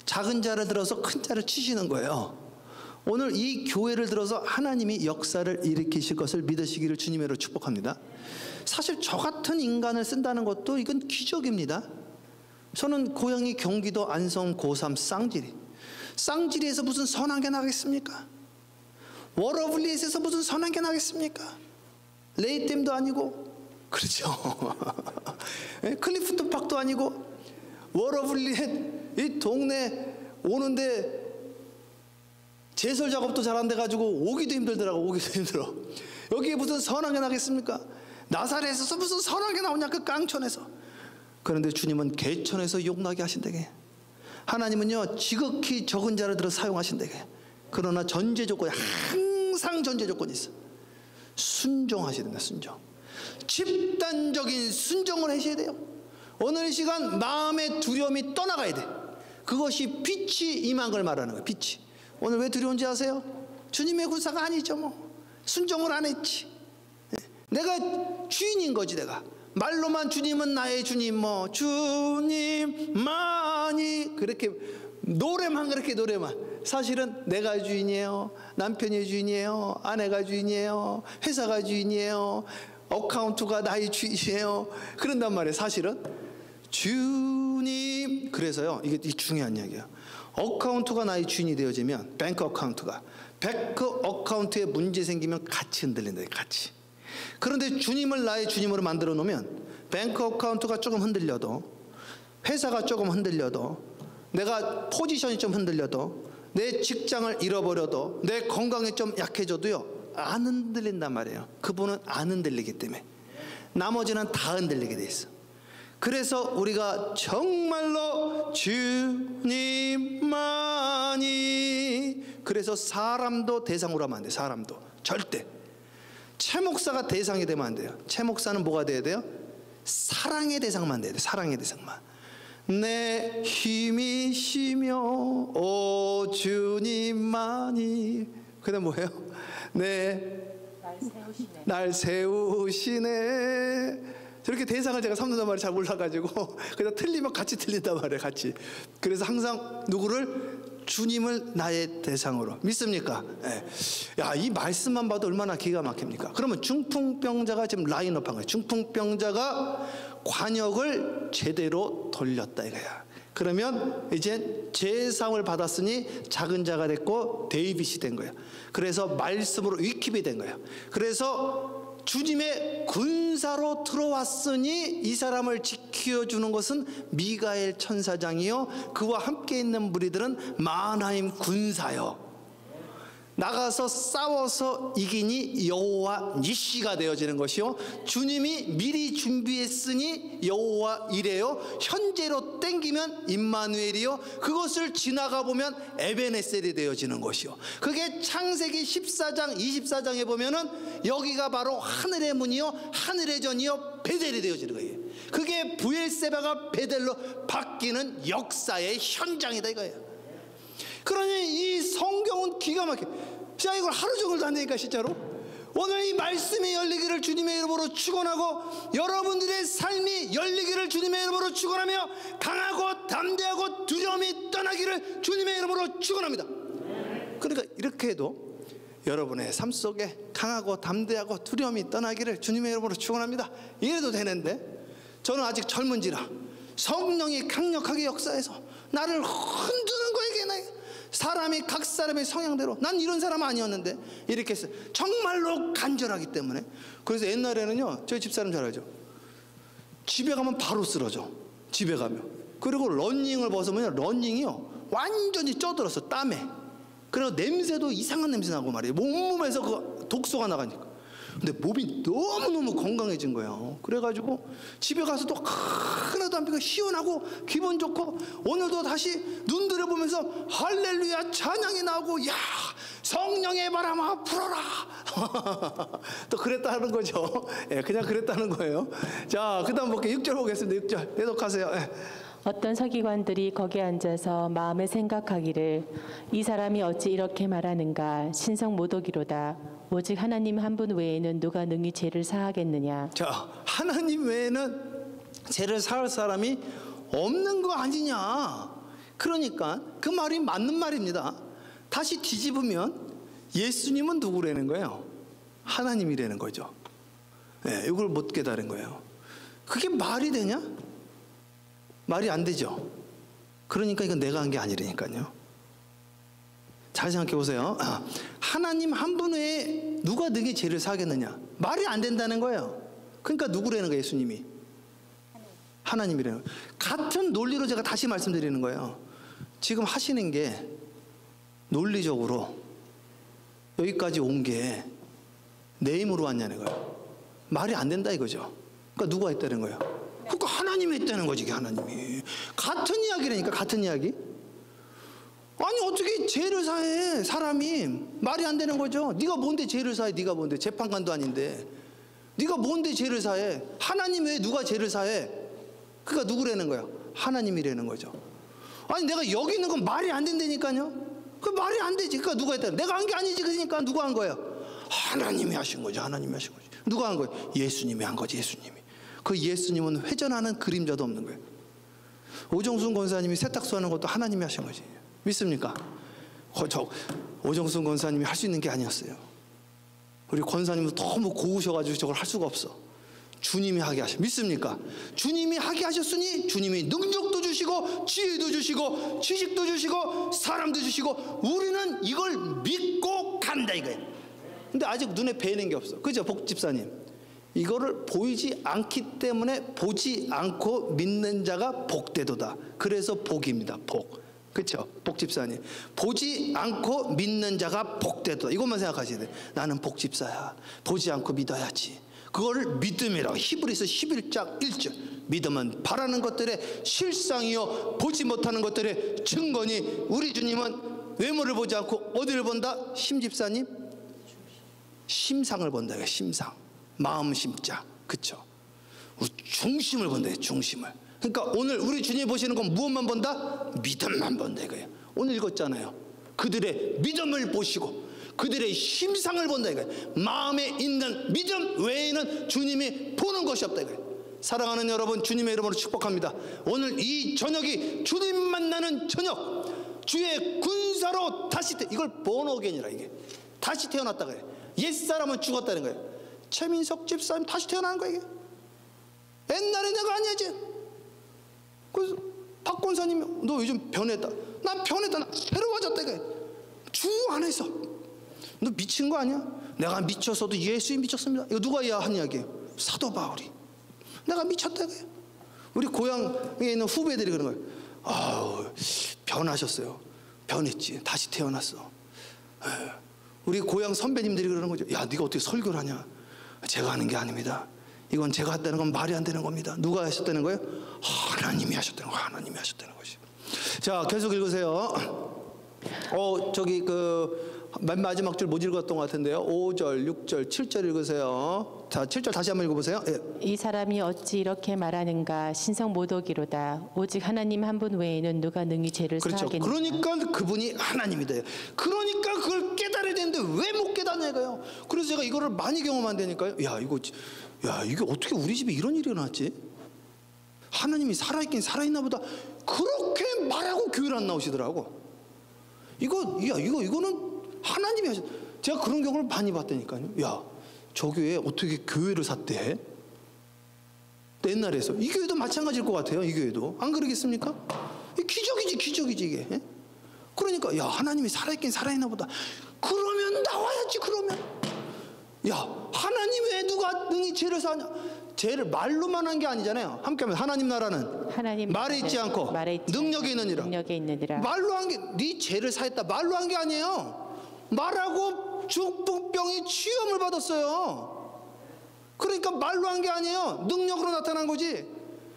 작은 자를 들어서 큰 자를 치시는 거예요. 오늘 이 교회를 들어서 하나님이 역사를 일으키실 것을 믿으시기를 주님으로 축복합니다. 사실 저 같은 인간을 쓴다는 것도 이건 기적입니다. 저는 고향이 경기도 안성 고3 쌍지리에서 무슨 선한 게 나겠습니까? 워러블리에서 무슨 선한 게 나겠습니까? 레이댐도 아니고, 그렇죠. 클리프톤 박도 아니고, 워러블리에 이 동네 오는데 제설 작업도 잘 안 돼가지고 오기도 힘들더라고. 오기도 힘들어. 여기에 무슨 선한 게 나겠습니까? 나사렛에서 무슨 선한 게 나오냐, 그 깡촌에서. 그런데 주님은 개천에서 욕나게 하신다게. 하나님은요 지극히 적은 자를 들어 사용하신다게. 그러나 전제 조건이, 항상 전제 조건이 있어. 순종하셔야 된다. 순종. 집단적인 순종을 하셔야 돼요. 오늘 이 시간 마음의 두려움이 떠나가야 돼. 그것이 빛이 임한 걸 말하는 거예요. 빛이. 오늘 왜 두려운지 아세요? 주님의 군사가 아니죠. 뭐 순종을 안 했지. 내가 주인인 거지. 내가 말로만 주님은 나의 주님, 뭐 주님만이 그렇게 노래만, 그렇게 노래만. 사실은 내가 주인이에요, 남편이 주인이에요, 아내가 주인이에요, 회사가 주인이에요, 어카운트가 나의 주인이에요. 그런단 말이에요. 사실은 주님. 그래서요 이게 중요한 이야기예요. 어카운트가 나의 주인이 되어지면, 뱅크 어카운트가, 뱅크 어카운트에 문제 생기면 같이 흔들린다. 같이. 그런데 주님을 나의 주님으로 만들어 놓으면 뱅크 어카운트가 조금 흔들려도, 회사가 조금 흔들려도, 내가 포지션이 좀 흔들려도, 내 직장을 잃어버려도, 내 건강이 좀 약해져도요 안 흔들린단 말이에요. 그분은 안 흔들리기 때문에. 나머지는 다 흔들리게 돼 있어. 그래서 우리가 정말로 주님만이, 그래서 사람도 대상으로 하면 안 돼. 사람도 절대. 최 목사가 대상이 되면 안 돼요. 최 목사는 뭐가 돼야 돼요? 사랑의 대상만 돼야 돼. 사랑의 대상만. 내 힘이시며 오 주님만이. 그다음 뭐예요? 날 세우시네. 저렇게 대상을 제가 삼는단 말이에요. 잘 몰라가지고. 그래서 틀리면 같이 틀린단 말이에요. 같이. 그래서 항상 누구를? 주님을 나의 대상으로. 믿습니까? 네. 야, 이 말씀만 봐도 얼마나 기가 막힙니까? 그러면 중풍병자가 지금 라인업한 거예요. 중풍병자가 관역을 제대로 돌렸다 이거야. 그러면 이제 제사함을 받았으니 작은 자가 됐고 데이빗이 된 거예요. 그래서 말씀으로 위킵이 된 거예요. 그래서 주님의 군사로 들어왔으니 이 사람을 지켜주는 것은 미가엘 천사장이요 그와 함께 있는 무리들은 마하나임 군사요. 나가서 싸워서 이기니 여호와 니시가 되어지는 것이요, 주님이 미리 준비했으니 여호와 이래요. 현재로 땡기면 임마누엘이요, 그것을 지나가 보면 에베네셀이 되어지는 것이요. 그게 창세기 14장 24장에 보면은 여기가 바로 하늘의 문이요 하늘의 전이요 베델이 되어지는 거예요. 그게 부엘세바가 베델로 바뀌는 역사의 현장이다 이거예요. 그러니 이 성경은 기가 막혀. 자, 이걸 하루 종일도 안 되니까 진짜로 오늘 이 말씀이 열리기를 주님의 이름으로 축원하고, 여러분들의 삶이 열리기를 주님의 이름으로 축원하며, 강하고 담대하고 두려움이 떠나기를 주님의 이름으로 축원합니다. 그러니까 이렇게 해도 여러분의 삶 속에 강하고 담대하고 두려움이 떠나기를 주님의 이름으로 축원합니다. 이래도 되는데, 저는 아직 젊은지라 성령이 강력하게 역사해서 나를 흔드는 거에게, 사람이 각 사람의 성향대로, 난 이런 사람 아니었는데 이렇게 했어요. 정말로 간절하기 때문에. 그래서 옛날에는요, 저희 집사람 잘 알죠. 집에 가면 바로 쓰러져. 집에 가면. 그리고 러닝을 벗으면 러닝이요 완전히 쪄들었어. 땀에. 그리고 냄새도 이상한 냄새 나고 말이에요. 몸에서 그 독소가 나가니까. 근데 몸이 너무너무 건강해진 거예요. 그래가지고 집에 가서도 하나도 안 피고 시원하고 기분 좋고, 오늘도 다시 눈 들여보면서 할렐루야 찬양이 나오고, 야 성령의 바람아 불어라. 또 그랬다는 거죠. 예, 그냥 그랬다는 거예요. 자, 그 다음 볼게요. 6절 보겠습니다. 6절 내독하세요. 예. 어떤 서기관들이 거기 앉아서 마음에 생각하기를, 이 사람이 어찌 이렇게 말하는가. 신성 모독이로다. 오직 하나님 한 분 외에는 누가 능히 죄를 사하겠느냐. 자, 하나님 외에는 죄를 사할 사람이 없는 거 아니냐. 그러니까 그 말이 맞는 말입니다. 다시 뒤집으면 예수님은 누구라는 거예요? 하나님이라는 거죠. 네, 이걸 못 깨달은 거예요. 그게 말이 되냐? 말이 안 되죠. 그러니까 이건 내가 한 게 아니라니까요. 잘 생각해 보세요. 하나님 한 분 외에 누가 너희 죄를 사하겠느냐? 말이 안 된다는 거예요. 그러니까 누구라는 거예요? 예수님이. 하나님이라는 거예요. 같은 논리로 제가 다시 말씀드리는 거예요. 지금 하시는 게 논리적으로 여기까지 온 게 내 힘으로 왔냐는 거예요. 말이 안 된다 이거죠. 그러니까 누가 했다는 거예요? 그러니까 하나님이 했다는 거지. 하나님이. 같은 이야기라니까. 같은 이야기. 아니 어떻게 죄를 사해 사람이. 말이 안 되는 거죠. 네가 뭔데 죄를 사해. 네가 뭔데 재판관도 아닌데 네가 뭔데 죄를 사해. 하나님 외에 누가 죄를 사해. 그러니까 누구라는 거야? 하나님이라는 거죠. 아니 내가 여기 있는 건 말이 안 된다니까요. 그 말이 안 되지. 그러니까 누가 했다. 내가 한 게 아니지. 그러니까 누가 한 거예요? 하나님이 하신 거죠. 하나님이 하신 거죠. 누가 한 거예요? 예수님이 한 거지. 예수님이. 그 예수님은 회전하는 그림자도 없는 거예요. 오정순 권사님이 세탁소 하는 것도 하나님이 하신 거지. 믿습니까? 오정순 권사님이 할 수 있는 게 아니었어요. 우리 권사님은 너무 고우셔가지고 저걸 할 수가 없어. 주님이 하게 하셔. 믿습니까? 주님이 하게 하셨으니 주님이 능력도 주시고 지혜도 주시고 지식도 주시고 사람도 주시고 우리는 이걸 믿고 간다 이거예요. 근데 아직 눈에 뵈는 게 없어. 그죠? 복집사님. 이거를 보이지 않기 때문에 보지 않고 믿는 자가 복되도다. 그래서 복입니다. 복. 그렇죠? 복집사님. 보지 않고 믿는 자가 복되도다. 이것만 생각하셔야 돼. 나는 복집사야. 보지 않고 믿어야지. 그걸 믿음이라고. 히브리서 11장 1절. 믿음은 바라는 것들의 실상이요 보지 못하는 것들의 증거니. 우리 주님은 외모를 보지 않고 어디를 본다? 심집사님? 심상을 본다. 심상. 마음 심자. 그쵸? 중심을 본다. 중심을. 그러니까 오늘 우리 주님이 보시는 건 무엇만 본다? 믿음만 본다 이거예요. 오늘 읽었잖아요. 그들의 믿음을 보시고 그들의 심상을 본다 이거예요. 마음에 있는 믿음 외에는 주님이 보는 것이 없다 이거예요. 사랑하는 여러분, 주님의 이름으로 축복합니다. 오늘 이 저녁이 주님 만나는 저녁, 주의 군사로 다시 이걸 본어겐이라. 이게 다시 태어났다 그래요. 옛사람은 죽었다는 거예요. 최민석 집사님 다시 태어나는 거예요. 이게. 옛날에 내가 아니지. 그래서 박 권사님이 너 요즘 변했다. 난 변했다. 나 새로워졌다 이거예요. 주 안에서. 너 미친 거 아니야? 내가 미쳤어도 예수님 미쳤습니다. 이거 누가 한 이야기예요? 사도 바울이. 내가 미쳤다 이거예요. 우리 고향에 있는 후배들이 그런 거예요. 아우 변하셨어요. 변했지. 다시 태어났어. 우리 고향 선배님들이 그러는 거죠. 야, 네가 어떻게 설교를 하냐? 제가 하는 게 아닙니다. 이건 제가 했다는 건 말이 안 되는 겁니다. 누가 하셨다는 거예요? 하나님이 하셨다는 거예요. 하나님이 하셨다는 것이. 자, 계속 읽으세요. 저기 맨 마지막 줄 못 읽었던 것 같은데요. 5절, 6절, 7절 읽으세요. 자, 7절 다시 한번 읽어보세요. 예. 이 사람이 어찌 이렇게 말하는가? 신성 모독이로다. 오직 하나님 한 분 외에는 누가 능히 죄를 그렇죠. 사하겠느냐? 그러니까 그분이 하나님이다. 그러니까 그걸 깨달아야 되는데 왜 못 깨닫냐 이거예요. 그래서 제가 이거를 많이 경험한다니까요. 야 이게 어떻게 우리 집에 이런 일이 일어났지? 하나님이 살아있긴 살아있나 보다. 그렇게 말하고 교회를 안 나오시더라고. 이거는 하나님이 하셨. 제가 그런 경우를 많이 봤다니까요. 야, 저 교회에 어떻게 교회를 샀대? 옛날에서 이 교회도 마찬가지일 것 같아요. 이 교회도 안 그러겠습니까? 기적이지 이게. 그러니까 야, 하나님이 살아있긴 살아있나 보다. 그러면 나와야지. 그러면 야, 하나님 외에 누가 능히 죄를 사하냐? 죄를 말로만 한 게 아니잖아요. 함께하면 하나님 나라는 하나님 말에 있지 않고 능력에 있느니라. 말로 한 게 네 죄를 사했다. 말로 한 게 아니에요. 말하고 중풍병이 치유함을 받았어요. 그러니까 말로 한 게 아니에요. 능력으로 나타난 거지.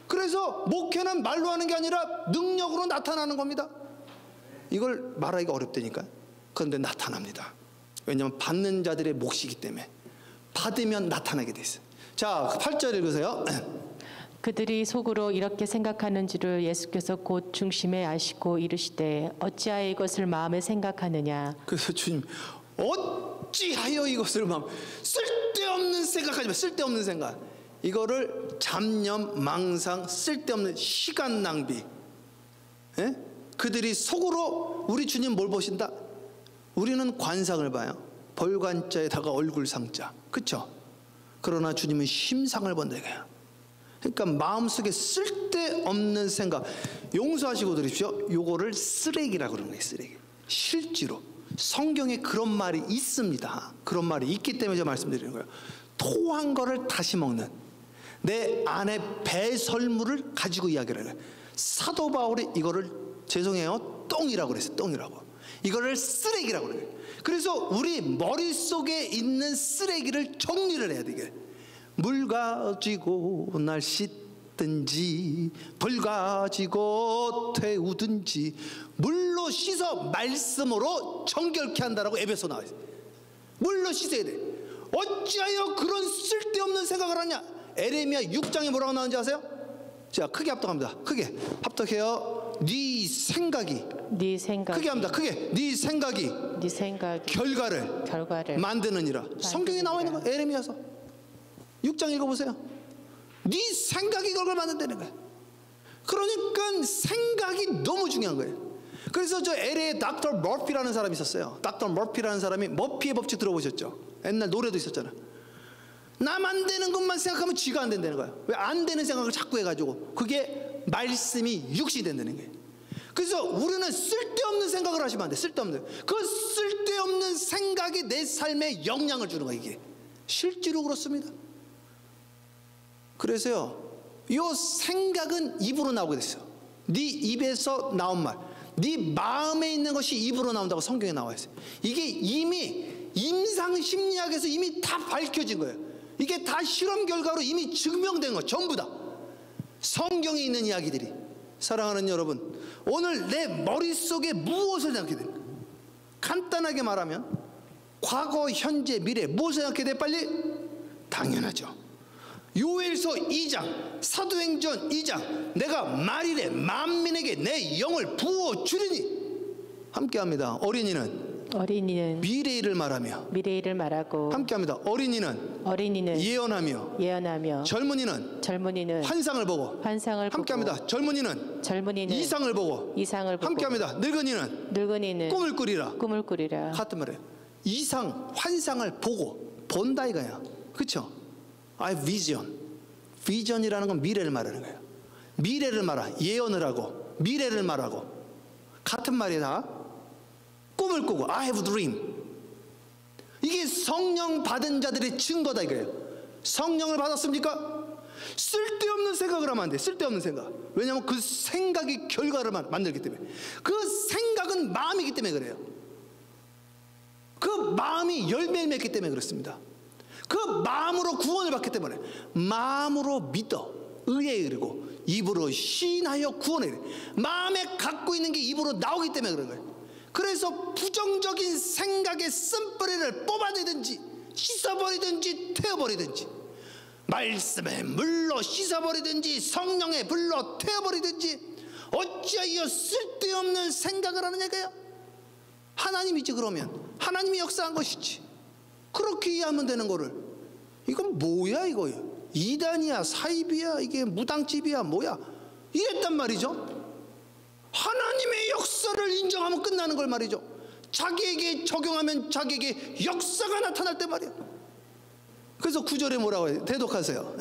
그래서 목회는 말로 하는 게 아니라 능력으로 나타나는 겁니다. 이걸 말하기가 어렵다니까. 그런데 나타납니다. 왜냐하면 받는 자들의 몫이기 때문에. 받으면 나타나게 돼 있어요. 자, 8절 읽으세요. 그들이 속으로 이렇게 생각하는 줄을 예수께서 곧 중심에 아시고 이르시되 어찌하여 이것을 마음에 생각하느냐. 그래서 주님 어찌하여 이것을 쓸데없는 생각하지 마. 쓸데없는 생각. 이거를 잡념, 망상, 쓸데없는 시간 낭비. 예? 그들이 속으로 우리 주님 뭘 보신다? 우리는 관상을 봐요. 벌관자에다가 얼굴상자. 그렇죠? 그러나 주님은 심상을 본다 이거야. 그러니까 마음속에 쓸데없는 생각, 용서하시고 들으십시오. 요거를 쓰레기라고 그러는 거예요. 쓰레기. 실제로 성경에 그런 말이 있습니다. 그런 말이 있기 때문에 제가 말씀드리는 거예요. 토한 거를 다시 먹는, 내 안에 배설물을 가지고 이야기를 해요. 사도 바울이 이거를, 죄송해요, 똥이라고 그랬어요. 똥이라고. 이거를 쓰레기라고 그래요. 그래서 우리 머릿속에 있는 쓰레기를 정리를 해야 되게. 물 가지고 날 씻든지 불 가지고 태우든지 물로 씻어 말씀으로 정결케 한다라고 에베소 나와 있어요. 물로 씻어야 돼. 어찌하여 그런 쓸데없는 생각을 하냐. 에레미야 6장에 뭐라고 나오는지 아세요? 자, 크게 합독합니다. 크게 합독해요. 네 생각이 크게 합니다. 크게 네 생각이 결과를 만드느니라. 성경에 나와 있는 거. 에레미야서 6장 읽어보세요. 네 생각이 결과를 만든다는 거예요. 그러니까 생각이 너무 중요한 거예요. 그래서 저 LA에 닥터 머피라는 사람이 있었어요. 닥터 머피라는 사람이 머피의 법칙 들어보셨죠? 옛날 노래도 있었잖아. 남 안 되는 것만 생각하면 쥐가 안 된다는 거야. 왜 안 되는 생각을 자꾸 해가지고 그게 말씀이 육신이 된다는 거예요. 그래서 우리는 쓸데없는 생각을 하시면 안 돼. 쓸데없는. 그 쓸데없는 생각이 내 삶에 영향을 주는 거야. 이게 실제로 그렇습니다. 그래서요, 이 생각은 입으로 나오게 됐어. 네 입에서 나온 말, 네 마음에 있는 것이 입으로 나온다고 성경에 나와 있어요. 이게 이미 임상심리학에서 이미 다 밝혀진 거예요. 이게 다 실험 결과로 이미 증명된 거, 전부 다 성경에 있는 이야기들이. 사랑하는 여러분, 오늘 내 머릿속에 무엇을 생각해야 됩니까? 간단하게 말하면 과거, 현재, 미래 무엇을 생각해야 돼? 빨리? 당연하죠. 요엘서 2장, 사도행전 2장, 내가 말이래 만민에게 내 영을 부어주리니. 함께합니다. 어린이는 미래일을 말하고 함께합니다. 어린이는 예언하며 젊은이는 환상을 보고 함께합니다. 젊은이는 이상을 보고 함께합니다. 늙은이는 꿈을 꾸리라. 같은 말이에요. 이상, 환상을 보고 본다 이거야. 그렇죠? I have vision. 비전이라는 건 미래를 말하는 거예요. 미래를 말하, 예언을 하고 미래를 말하고 같은 말이다. 꿈을 꾸고 I have dream. 이게 성령 받은 자들의 증거다 이거예요. 성령을 받았습니까? 쓸데없는 생각을 하면 안 돼. 쓸데없는 생각. 왜냐하면 그 생각이 결과를 만들기 때문에. 그 생각은 마음이기 때문에 그래요. 그 마음이 열매를 맺기 때문에 그렇습니다. 그 마음으로 구원을 받기 때문에. 마음으로 믿어 의에 이르고 입으로 시인하여 구원에 이르. 마음에 갖고 있는 게 입으로 나오기 때문에 그런 거예요. 그래서 부정적인 생각의 쓴뿌리를 뽑아내든지 씻어버리든지 태워버리든지, 말씀의 물로 씻어버리든지 성령의 불로 태워버리든지, 어찌하여 쓸데없는 생각을 하느냐고요? 하나님이지. 그러면 하나님이 역사한 것이지. 그렇게 이해하면 되는 거를, 이건 뭐야 이거, 이단이야 사입이야 이게 무당집이야 뭐야 이랬단 말이죠. 하나님의 역사를 인정하면 끝나는 걸 말이죠. 자기에게 적용하면 자기에게 역사가 나타날 때 말이야. 그래서 9절에 뭐라고 해요? 대독하세요.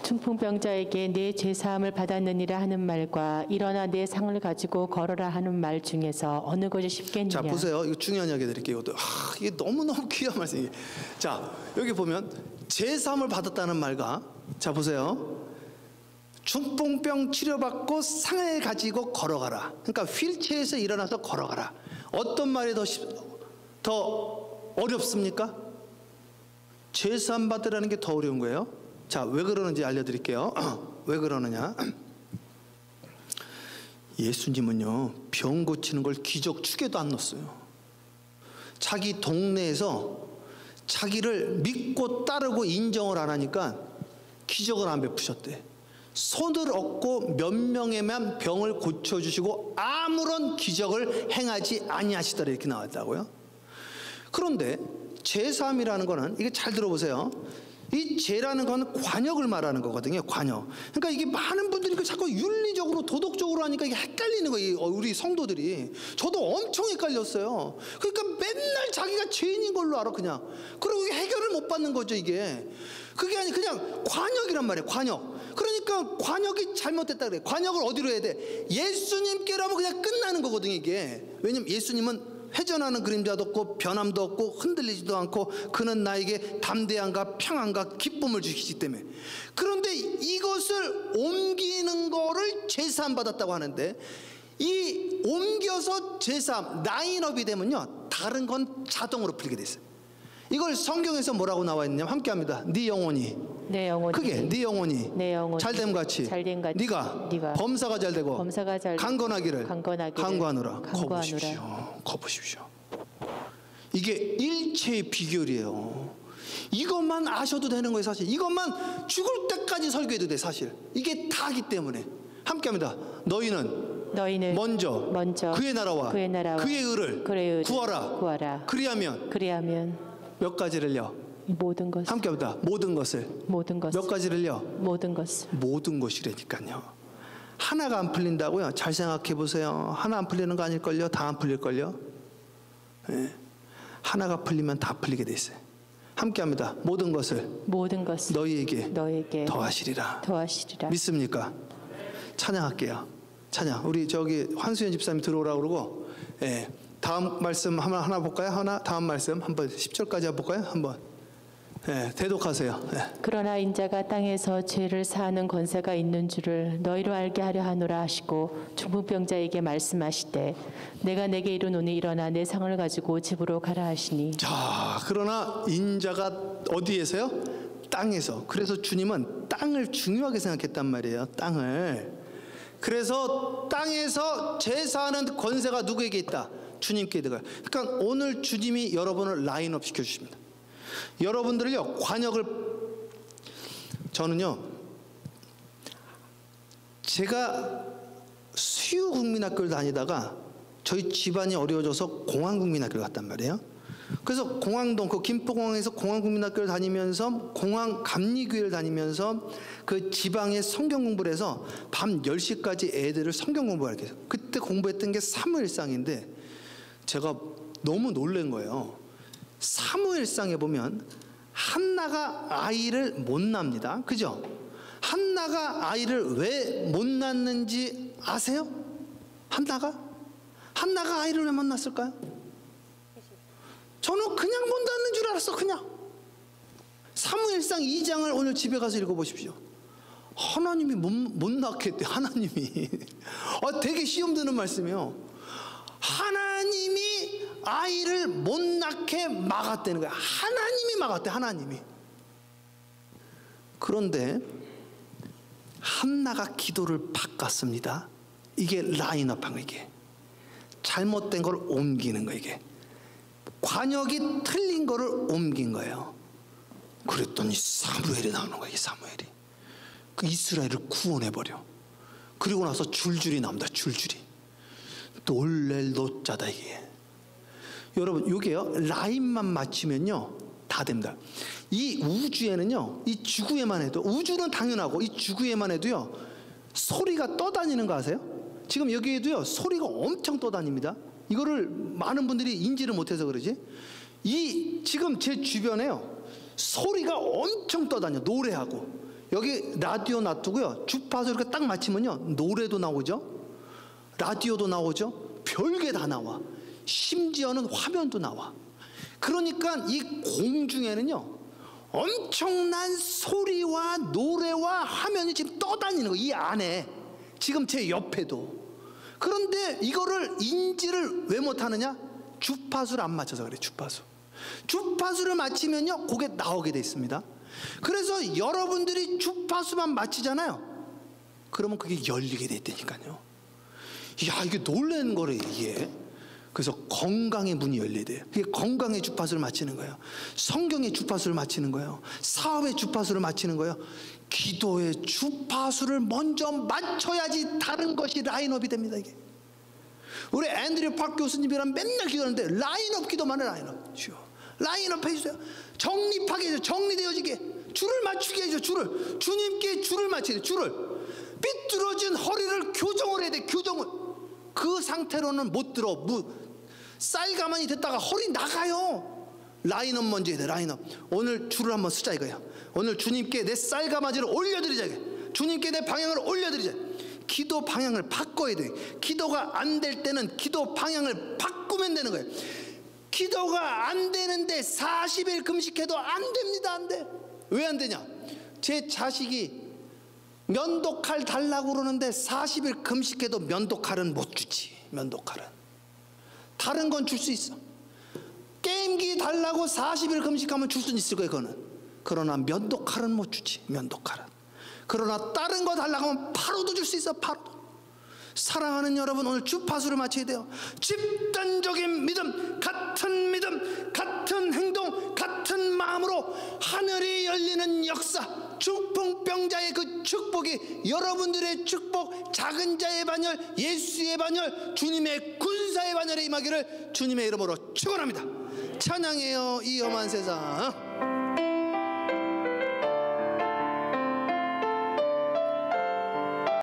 중풍병자에게 내 죄사함을 받았느니라 하는 말과 일어나 내 상을 가지고 걸어라 하는 말 중에서 어느 것이 쉽겠느냐. 자 보세요. 이거 중요한 이야기 드릴게요. 이게 너무너무 귀한 말씀이에요. 자 여기 보면 죄사함을 받았다는 말과, 자 보세요, 중풍병 치료받고 상을 가지고 걸어가라. 그러니까 휠체어에서 일어나서 걸어가라. 어떤 말이 더 어렵습니까? 죄사함 받으라는 게 더 어려운 거예요. 자, 왜 그러는지 알려드릴게요. 왜 그러느냐? 예수님은요, 병 고치는 걸 기적 축에도 안 넣었어요. 자기 동네에서 자기를 믿고 따르고 인정을 안 하니까 기적을 안 베푸셨대. 손을 얹고 몇 명에만 병을 고쳐주시고 아무런 기적을 행하지 아니하시더라 이렇게 나왔다고요. 그런데 죄사함이라는 거는, 이게 잘 들어보세요. 이 죄라는 건 관역을 말하는 거거든요. 관역. 그러니까 이게 많은 분들이 자꾸 윤리적으로 도덕적으로 하니까 이게 헷갈리는 거예요. 우리 성도들이. 저도 엄청 헷갈렸어요. 그러니까 맨날 자기가 죄인인 걸로 알아 그냥. 그리고 해결을 못 받는 거죠 이게. 그게 아니 그냥 관역이란 말이에요. 관역. 그러니까 관역이 잘못됐다 그래. 관역을 어디로 해야 돼? 예수님께라면 그냥 끝나는 거거든요 이게. 왜냐면 예수님은 회전하는 그림자도 없고 변함도 없고 흔들리지도 않고 그는 나에게 담대함과 평안과 기쁨을 주시기 때문에. 그런데 이것을 옮기는 거를 죄사함 받았다고 하는데, 이 옮겨서 죄사함 라인업이 되면요 다른 건 자동으로 풀리게 돼 있어요. 이걸 성경에서 뭐라고 나와 있냐면 함께합니다. 네 영혼이 내 영혼이 그게 네 영혼이 내 영혼이 잘됨 같이 네가 범사가 잘되고 강건하기를 간구하노라. 거부십시오. 이게 일체의 비결이에요. 이것만 아셔도 되는 거예요. 사실 이것만 죽을 때까지 설교해도 돼. 사실 이게 다기 때문에 함께합니다. 너희는 먼저 그의 나라와 그의 의를 구하라. 그리하면 몇 가지를요? 모든 것. 함께합니다. 모든 것을. 몇 가지를요? 모든 것이라니까요. 하나가 안 풀린다고요? 잘 생각해 보세요. 하나 안 풀리는 거 아닐걸요? 다 안 풀릴걸요? 네. 하나가 풀리면 다 풀리게 돼 있어요. 함께합니다. 모든 것을 너희에게 더하시리라. 믿습니까? 찬양할게요. 찬양. 우리 저기 환수연 집사님 들어오라고 그러고, 예. 다음 말씀 하나 볼까요? 다음 말씀 한번 10절까지 볼까요? 한번. 예, 대독하세요. 예. 그러나 인자가 땅에서 죄를 사하는 권세가 있는 줄을 너희로 알게 하려 하노라 하시고 중풍병자에게 말씀하시되 내가 내게 이르노니 일어나 내 상을 가지고 집으로 가라 하시니. 자, 그러나 인자가 어디에서요? 땅에서. 그래서 주님은 땅을 중요하게 생각했단 말이에요. 땅을. 그래서 땅에서 죄 사하는 권세가 누구에게 있다? 주님께 있다. 그러니까 오늘 주님이 여러분을 라인업 시켜주십니다. 여러분들을요 관역을. 저는요 제가 수유국민학교를 다니다가 저희 집안이 어려워져서 공항국민학교를 갔단 말이에요. 그래서 공항동 그 김포공항에서 공항국민학교를 다니면서 공항 감리교회를 다니면서 그 지방에 성경 공부를 해서 밤 10시까지 애들을 성경 공부하게 해서 그때 공부했던 게 사무엘상인데 제가 너무 놀란 거예요. 사무엘상에 보면 한나가 아이를 못 낳습니다. 그죠? 한나가 아이를 왜 못 낳는지 아세요? 한나가 아이를 왜 못 낳았을까요? 저는 그냥 못 낳는 줄 알았어. 그냥. 사무엘상 2장을 오늘 집에 가서 읽어보십시오. 하나님이 못 낳게 했대. 하나님이. 되게 시험 드는 말씀이에요. 하나님이 아이를 못 낳게 막았다는 거야. 하나님이 막았대. 하나님이. 그런데 한나가 기도를 바꿨습니다. 이게 라인업한 거. 이게 잘못된 걸 옮기는 거. 이게 관역이 틀린 거를 옮긴 거예요. 그랬더니 사무엘이 나오는 거예요. 사무엘이 그 이스라엘을 구원해버려. 그리고 나서 줄줄이 나옵니다. 줄줄이. 놀랄 노자다 이게. 여러분 이게요 라인만 맞추면요 다 됩니다. 이 우주에는요 이 지구에만 해도, 우주는 당연하고 이 지구에만 해도요 소리가 떠다니는 거 아세요? 지금 여기에도요 소리가 엄청 떠다닙니다. 이거를 많은 분들이 인지를 못해서 그러지. 이 지금 제 주변에요 소리가 엄청 떠다녀. 노래하고 여기 라디오 놔두고요 주파수 이렇게 딱 맞추면요 노래도 나오죠, 라디오도 나오죠, 별게 다 나와. 심지어는 화면도 나와. 그러니까 이 공중에는요 엄청난 소리와 노래와 화면이 지금 떠다니는 거예요. 이 안에 지금 제 옆에도. 그런데 이거를 인지를 왜 못하느냐? 주파수를 안 맞춰서 그래. 주파수를 맞추면요 그게 나오게 돼 있습니다. 그래서 여러분들이 주파수만 맞추잖아요. 그러면 그게 열리게 돼 있다니까요. 야, 이게 놀라는 거래 이게. 그래서 건강의 문이 열려야 돼요. 그게 건강의 주파수를 맞추는 거예요. 성경의 주파수를 맞추는 거예요. 사업의 주파수를 맞추는 거예요. 기도의 주파수를 먼저 맞춰야지 다른 것이 라인업이 됩니다. 이게 우리 앤드류 팍 교수님이랑 맨날 기도하는데 라인업 기도만 해. 라인업 해주세요. 정립하게 해주세요. 정리되어지게. 줄을 맞추게 해줘. 줄을. 주님께 줄을 맞춰야 돼. 줄을. 삐뚤어진 허리를 교정을 해야 돼. 교정을. 그 상태로는 못 들어. 쌀가만히 됐다가 허리 나가요. 라인업 먼저 해야 돼. 라인업. 오늘 줄을 한번 쓰자 이거야. 오늘 주님께 내 쌀가마지를 올려드리자. 주님께 내 방향을 올려드리자. 기도 방향을 바꿔야 돼. 기도가 안 될 때는 기도 방향을 바꾸면 되는 거예요. 기도가 안 되는데 40일 금식해도 안 됩니다. 안 돼. 왜 안 되냐? 제 자식이 면도칼 달라고 그러는데 40일 금식해도 면도칼은 못 주지. 면도칼은 다른 건 줄 수 있어. 게임기 달라고 40일 금식하면 줄 수는 있을 거예요. 그거는. 그러나 면도칼은 못 주지. 면도칼은. 그러나 다른 거 달라고 하면 파로도 줄 수 있어. 파로도. 사랑하는 여러분, 오늘 주파수를 맞춰야 돼요. 집단적인 믿음, 같은 행동, 같은 마음으로 하늘이 열리는 역사, 중풍병자의 그 축복이 여러분들의 축복, 작은 자의 반열, 예수의 반열, 주님의 군사의 반열에 임하기를 주님의 이름으로 축원합니다. 찬양해요 이 험한 세상.